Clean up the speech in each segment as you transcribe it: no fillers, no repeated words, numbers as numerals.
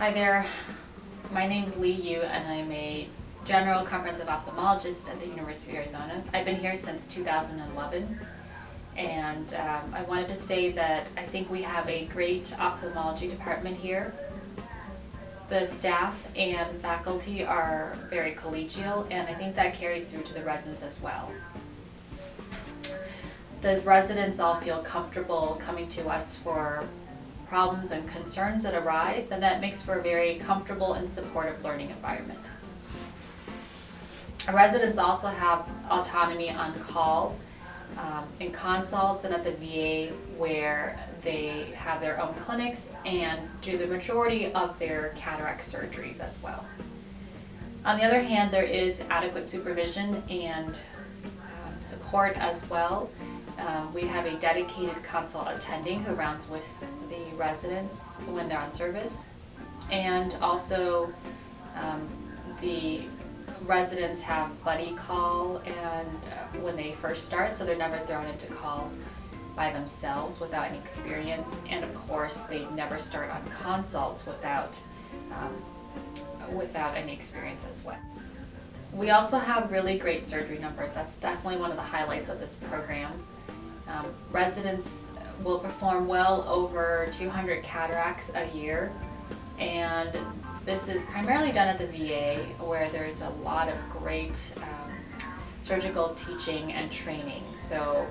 Hi there, my name's Lee Yu and I'm a general comprehensive ophthalmologist at the University of Arizona. I've been here since 2011 and I wanted to say that I think we have a great ophthalmology department here. The staff and faculty are very collegial and I think that carries through to the residents as well. The residents all feel comfortable coming to us for problems and concerns that arise, and that makes for a very comfortable and supportive learning environment. Our residents also have autonomy on call in consults and at the VA, where they have their own clinics and do the majority of their cataract surgeries as well. On the other hand, there is adequate supervision and support as well. We have a dedicated consult attending who rounds with the residents when they're on service, and also the residents have buddy call and when they first start, so they're never thrown into call by themselves without any experience, and of course they never start on consults without any experience as well. We also have really great surgery numbers. That's definitely one of the highlights of this program. Residents will perform well over 200 cataracts a year, and this is primarily done at the VA, where there's a lot of great surgical teaching and training, so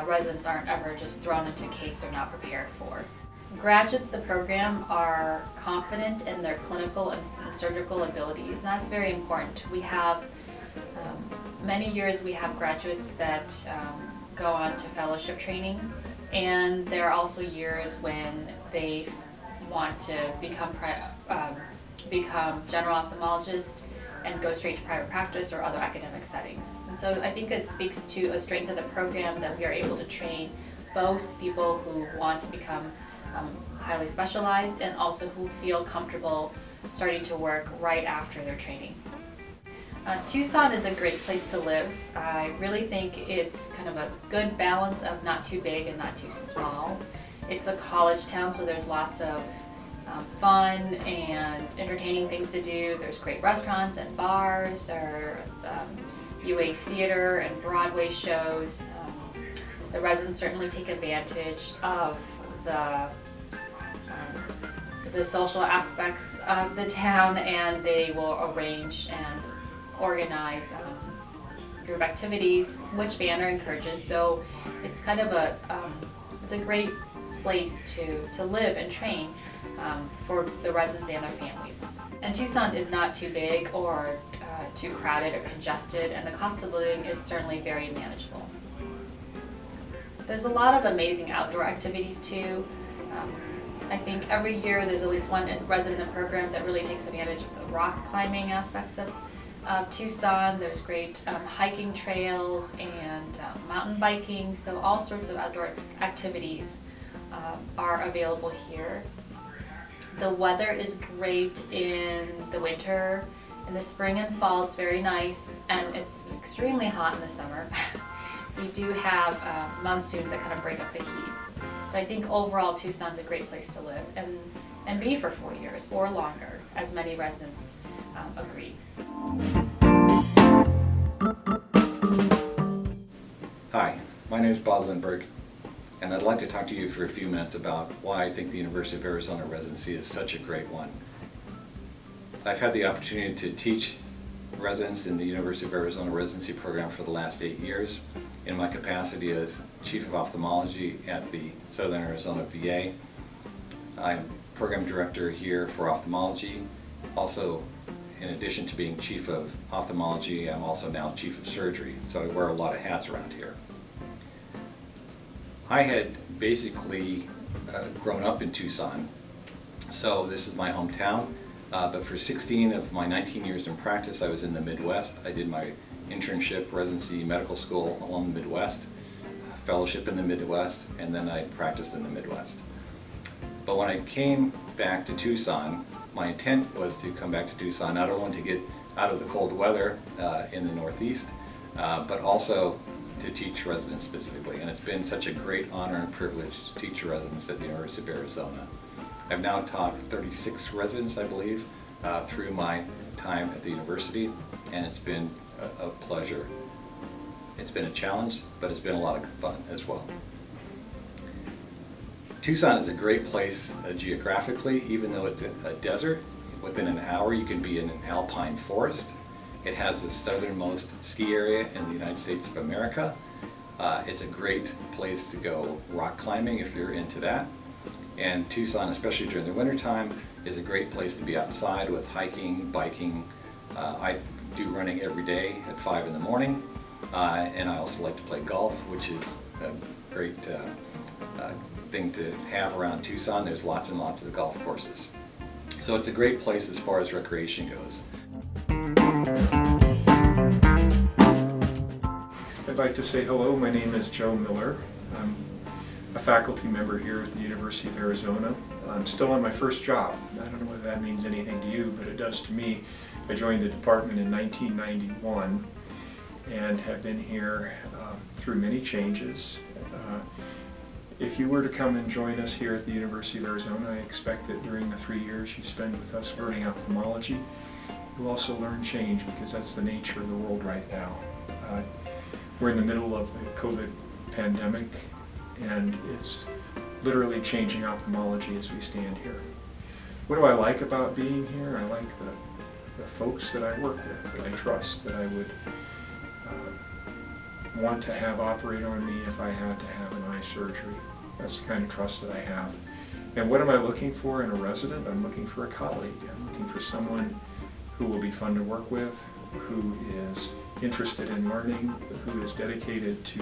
residents aren't ever just thrown into a case they're not prepared for. Graduates of the program are confident in their clinical and surgical abilities, and that's very important. We have many years we have graduates that go on to fellowship training, and there are also years when they want to become general ophthalmologist and go straight to private practice or other academic settings. And so I think it speaks to a strength of the program that we are able to train both people who want to become highly specialized and also who feel comfortable starting to work right after their training. Tucson is a great place to live. I really think it's kind of a good balance of not too big and not too small. It's a college town, so there's lots of fun and entertaining things to do. There's great restaurants and bars. There are UA theater and Broadway shows. The residents certainly take advantage of the social aspects of the town, and they will arrange and organize group activities, which Banner encourages. So it's kind of it's a great place to live and train for the residents and their families. And Tucson is not too big or too crowded or congested, and the cost of living is certainly very manageable. There's a lot of amazing outdoor activities too. I think every year there's at least one resident in the program that really takes advantage of the rock climbing aspects of Tucson. There's great hiking trails and mountain biking, so all sorts of outdoor activities are available here. The weather is great in the winter. In the spring and fall it's very nice, and it's extremely hot in the summer. We do have monsoons that kind of break up the heat. But I think overall Tucson's a great place to live and be for 4 years or longer, as many residents agree. Hi, my name is Bob Lindbergh, and I'd like to talk to you for a few minutes about why I think the University of Arizona residency is such a great one. I've had the opportunity to teach residents in the University of Arizona residency program for the last 8 years in my capacity as Chief of Ophthalmology at the Southern Arizona VA. I'm Program Director here for Ophthalmology. Also, in addition to being Chief of Ophthalmology, I'm also now Chief of Surgery, so I wear a lot of hats around here. I had basically grown up in Tucson, so this is my hometown, but for 16 of my 19 years in practice I was in the Midwest. I did my internship, residency, medical school along the Midwest, fellowship in the Midwest, and then I practiced in the Midwest. But when I came back to Tucson, my intent was to come back to Tucson not only to get out of the cold weather in the Northeast, but also to teach residents specifically. And it's been such a great honor and privilege to teach residents at the University of Arizona. I've now taught 36 residents, I believe, through my time at the university, and it's been a pleasure. It's been a challenge, but it's been a lot of fun as well. Tucson is a great place geographically, even though it's a desert. Within an hour you can be in an alpine forest. It has the southernmost ski area in the United States of America. It's a great place to go rock climbing if you're into that. And Tucson, especially during the wintertime, is a great place to be outside with hiking, biking. I do running every day at 5 in the morning, and I also like to play golf, which is a great thing to have around Tucson. There's lots and lots of golf courses. So it's a great place as far as recreation goes. I'd like to say hello. My name is Joe Miller. I'm a faculty member here at the University of Arizona. I'm still on my first job. I don't know whether that means anything to you, but it does to me. I joined the department in 1991 and have been here through many changes. If you were to come and join us here at the University of Arizona, I expect that during the 3 years you spend with us learning ophthalmology, you'll also learn change, because that's the nature of the world right now. We're in the middle of the COVID pandemic, and it's literally changing ophthalmology as we stand here. What do I like about being here? I like the folks that I work with, that I trust, that I would want to have operate on me if I had to have an eye surgery. That's the kind of trust that I have. And what am I looking for in a resident? I'm looking for a colleague. I'm looking for someone who will be fun to work with, who is interested in learning, who is dedicated to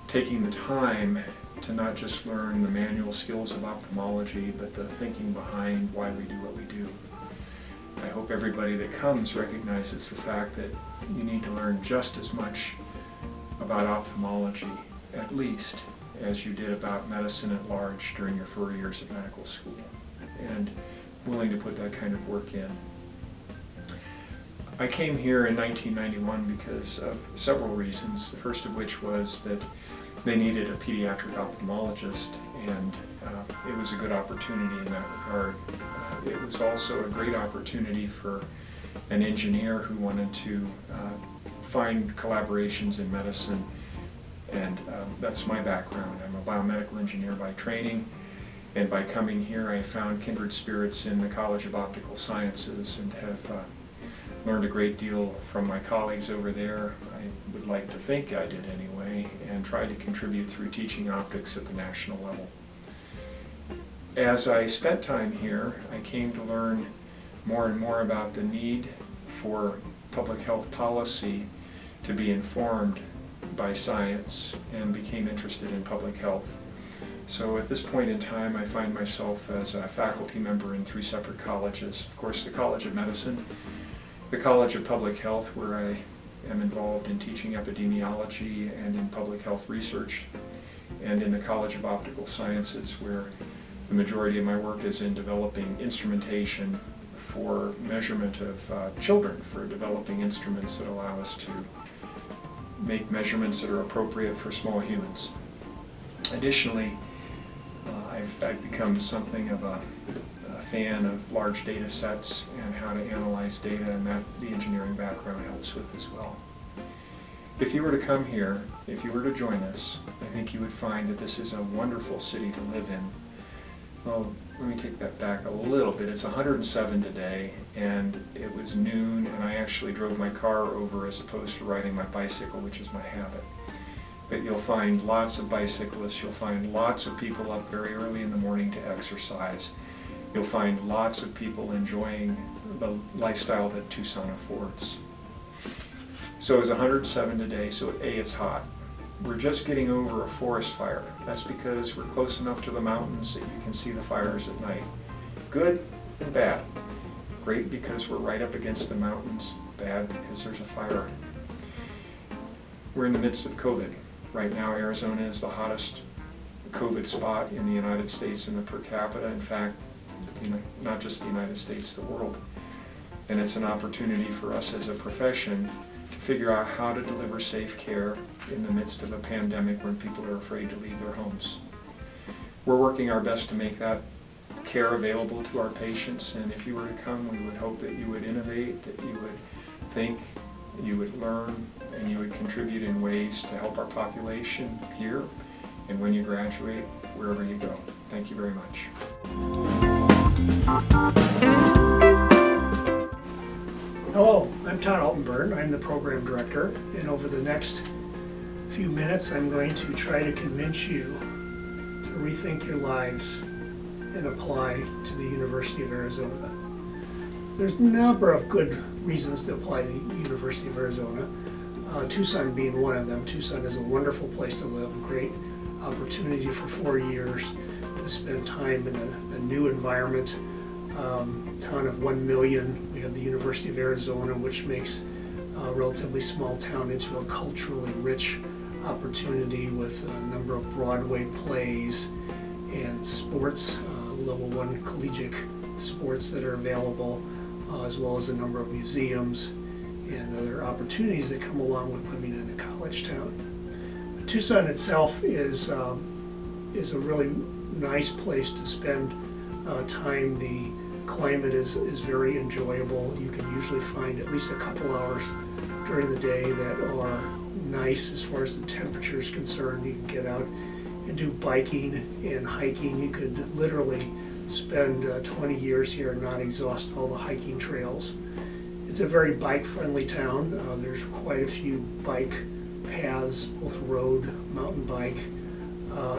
taking the time to not just learn the manual skills of ophthalmology, but the thinking behind why we do what we do. I hope everybody that comes recognizes the fact that you need to learn just as much about ophthalmology, at least, as you did about medicine at large during your 4 years of medical school, and willing to put that kind of work in. I came here in 1991 because of several reasons, the first of which was that they needed a pediatric ophthalmologist, and it was a good opportunity in that regard. It was also a great opportunity for an engineer who wanted to find collaborations in medicine, and that's my background. I'm a biomedical engineer by training, and by coming here I found kindred spirits in the College of Optical Sciences and have learned a great deal from my colleagues over there. I would like to think I did anyway, and tried to contribute through teaching optics at the national level. As I spent time here, I came to learn more and more about the need for public health policy to be informed by science, and became interested in public health. So at this point in time, I find myself as a faculty member in 3 separate colleges. Of course, the College of Medicine, the College of Public Health, where I am involved in teaching epidemiology and in public health research, and in the College of Optical Sciences, where the majority of my work is in developing instrumentation for measurement of children, for developing instruments that allow us to make measurements that are appropriate for small humans. Additionally, I've become something of a fan of large data sets and how to analyze data, and that the engineering background helps with as well. If you were to come here, if you were to join us, I think you would find that this is a wonderful city to live in. Well, let me take that back a little bit. It's 107 today, and it was noon, and I actually drove my car over as opposed to riding my bicycle, which is my habit. But you'll find lots of bicyclists, you'll find lots of people up very early in the morning to exercise. You'll find lots of people enjoying the lifestyle that Tucson affords. So it's 107 today, so A, it's hot. We're just getting over a forest fire. That's because we're close enough to the mountains that you can see the fires at night. Good and bad. Great because we're right up against the mountains. Bad because there's a fire. We're in the midst of COVID. Right now, Arizona is the hottest COVID spot in the United States in the per capita. In fact, not just the United States, the world. And it's an opportunity for us as a profession to figure out how to deliver safe care in the midst of a pandemic when people are afraid to leave their homes. We're working our best to make that care available to our patients. And if you were to come, we would hope that you would innovate, that you would think, you would learn, and you would contribute in ways to help our population here and when you graduate, wherever you go. Thank you very much. Hello, I'm Todd Altenburn. I'm the program director, and over the next few minutes I'm going to try to convince you to rethink your lives and apply to the University of Arizona. There's a number of good reasons to apply to the University of Arizona, Tucson being one of them. Tucson is a wonderful place to live, a great opportunity for 4 years to spend time in a new environment. Town of 1 million, we have the University of Arizona, which makes a relatively small town into a culturally rich opportunity with a number of Broadway plays and sports, level 1 collegiate sports that are available, as well as a number of museums and other opportunities that come along with living in a college town. Tucson itself is a really nice place to spend time. The climate is very enjoyable. You can usually find at least a couple hours during the day that are nice as far as the temperature is concerned. You can get out and do biking and hiking. You could literally spend 20 years here and not exhaust all the hiking trails. It's a very bike-friendly town. There's quite a few bike paths, both road, mountain bike,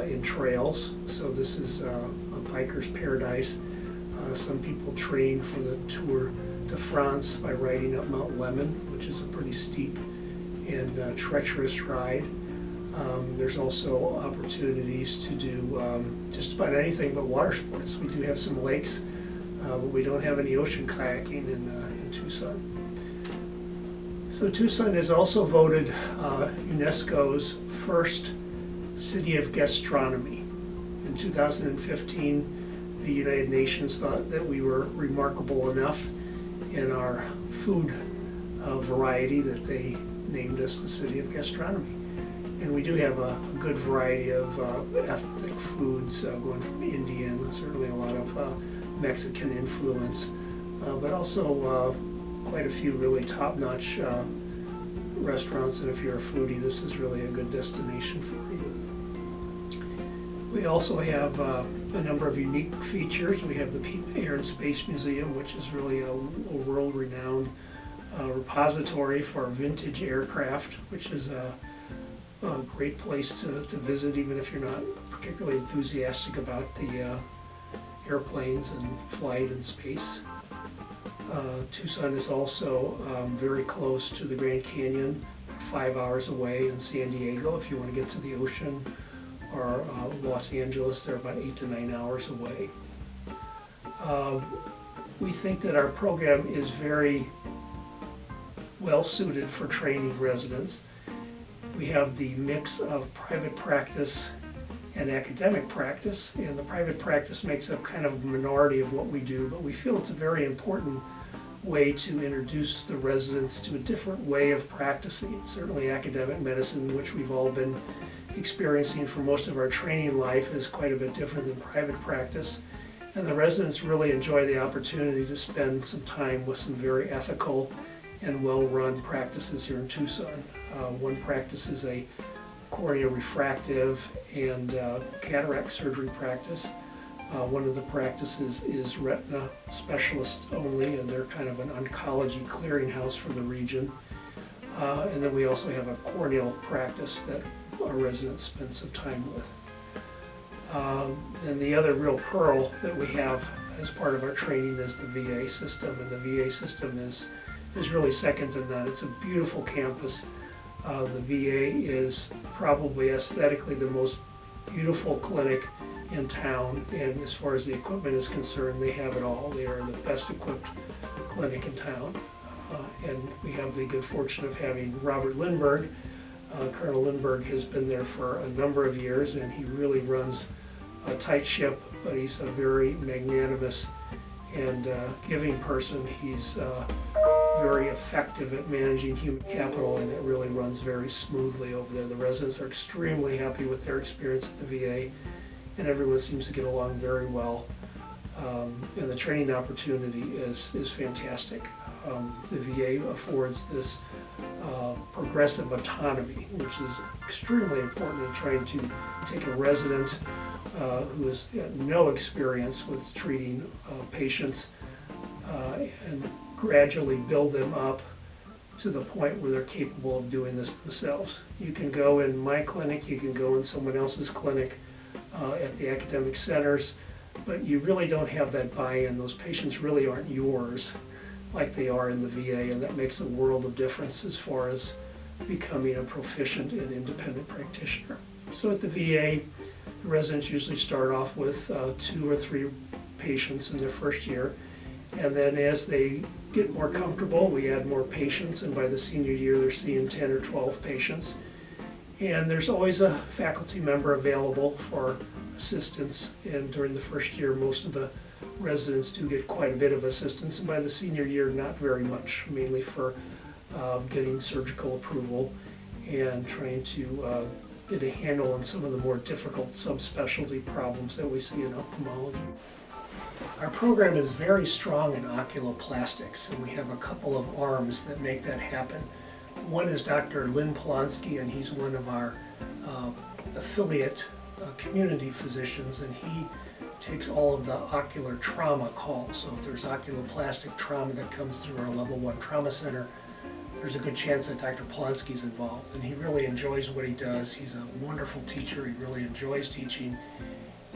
and trails. So this is a biker's paradise. Some people train for the Tour de France by riding up Mount Lemmon, which is a pretty steep and treacherous ride. There's also opportunities to do just about anything but water sports. We do have some lakes, but we don't have any ocean kayaking in Tucson. So Tucson is also voted UNESCO's first city of gastronomy. In 2015, the United Nations thought that we were remarkable enough in our food variety that they named us the city of gastronomy. And we do have a good variety of ethnic foods, going from Indian, certainly a lot of Mexican influence, but also quite a few really top-notch restaurants. And if you're a foodie, this is really a good destination for you. We also have a number of unique features. We have the Air and Space Museum, which is really a world-renowned repository for vintage aircraft, which is a great place to visit, even if you're not particularly enthusiastic about the airplanes and flight in space. Tucson is also very close to the Grand Canyon, 5 hours away, in San Diego if you want to get to the ocean, or Los Angeles, they're about 8 to 9 hours away. We think that our program is very well suited for training residents. We have the mix of private practice and academic practice, and the private practice makes up kind of a minority of what we do, but we feel it's a very important way to introduce the residents to a different way of practicing. Certainly academic medicine, which we've all been experiencing for most of our training life, is quite a bit different than private practice. And the residents really enjoy the opportunity to spend some time with some very ethical and well-run practices here in Tucson. One practice is a cornea refractive and cataract surgery practice. One of the practices is retina specialists only, and they're kind of an oncology clearinghouse for the region. And then we also have a corneal practice that our residents spend some time with. And the other real pearl that we have as part of our training is the VA system, and the VA system is really second to none. It's a beautiful campus. The VA is probably aesthetically the most beautiful clinic in town, and as far as the equipment is concerned, they have it all. They are the best equipped clinic in town. And we have the good fortune of having Robert Lindbergh. Colonel Lindbergh has been there for a number of years, and he really runs a tight ship, but he's a very magnanimous and giving person. He's very effective at managing human capital, and it really runs very smoothly over there. The residents are extremely happy with their experience at the VA, and everyone seems to get along very well. And the training opportunity is fantastic. The VA affords this progressive autonomy, which is extremely important in trying to take a resident who has no experience with treating patients and gradually build them up to the point where they're capable of doing this themselves. You can go in my clinic, you can go in someone else's clinic at the academic centers, but you really don't have that buy-in. Those patients really aren't yours like they are in the VA, and that makes a world of difference as far as becoming a proficient and independent practitioner. So at the VA, the residents usually start off with 2 or 3 patients in their first year, and then as they get more comfortable, we add more patients, and by the senior year they're seeing 10 or 12 patients. And there's always a faculty member available for assistance, and during the first year most of the residents do get quite a bit of assistance, and by the senior year not very much, mainly for getting surgical approval and trying to get a handle on some of the more difficult subspecialty problems that we see in ophthalmology. Our program is very strong in oculoplastics, and we have a couple of arms that make that happen. One is Dr. Lynn Polonsky, and he's one of our affiliate community physicians, and he takes all of the ocular trauma calls. So if there's oculoplastic trauma that comes through our level 1 trauma center, there's a good chance that Dr. Polonsky's involved, and he really enjoys what he does. He's a wonderful teacher, he really enjoys teaching,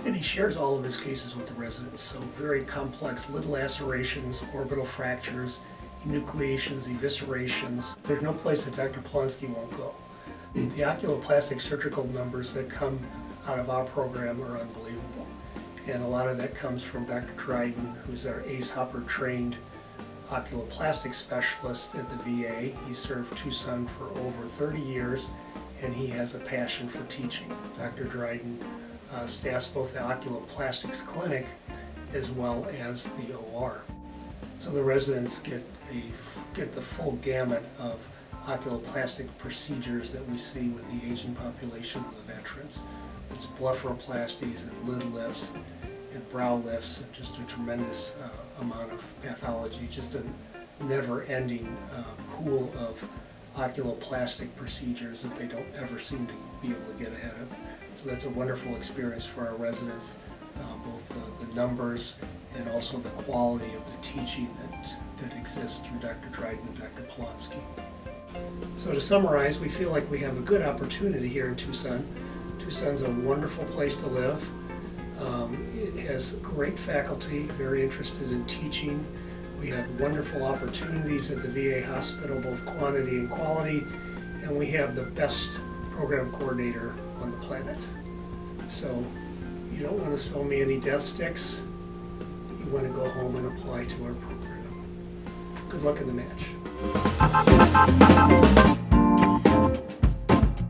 and he shares all of his cases with the residents. So very complex lid lacerations, orbital fractures, enucleations, eviscerations. There's no place that Dr. Polonsky won't go. The oculoplastic surgical numbers that come out of our program are unbelievable. And a lot of that comes from Dr. Dryden, who's our ACE Hopper trained oculoplastic specialist at the VA. He served Tucson for over 30 years, and he has a passion for teaching. Dr. Dryden staffs both the oculoplastics clinic as well as the OR. So the residents get the full gamut of oculoplastic procedures that we see with the aging population of the veterans. It's blepharoplasties and lid lifts and brow lifts, and just a tremendous amount of pathology, just a never-ending pool of oculoplastic procedures that they don't ever seem to be able to get ahead of. So that's a wonderful experience for our residents, both the numbers and also the quality of the teaching that exists through Dr. Dryden and Dr. Polonsky. So to summarize, we feel like we have a good opportunity here in Tucson. Tucson's a wonderful place to live. It has great faculty, very interested in teaching. We have wonderful opportunities at the VA hospital, both quantity and quality, and we have the best program coordinator on the planet. So you don't want to sell me any death sticks. You want to go home and apply to our program. Good luck in the match.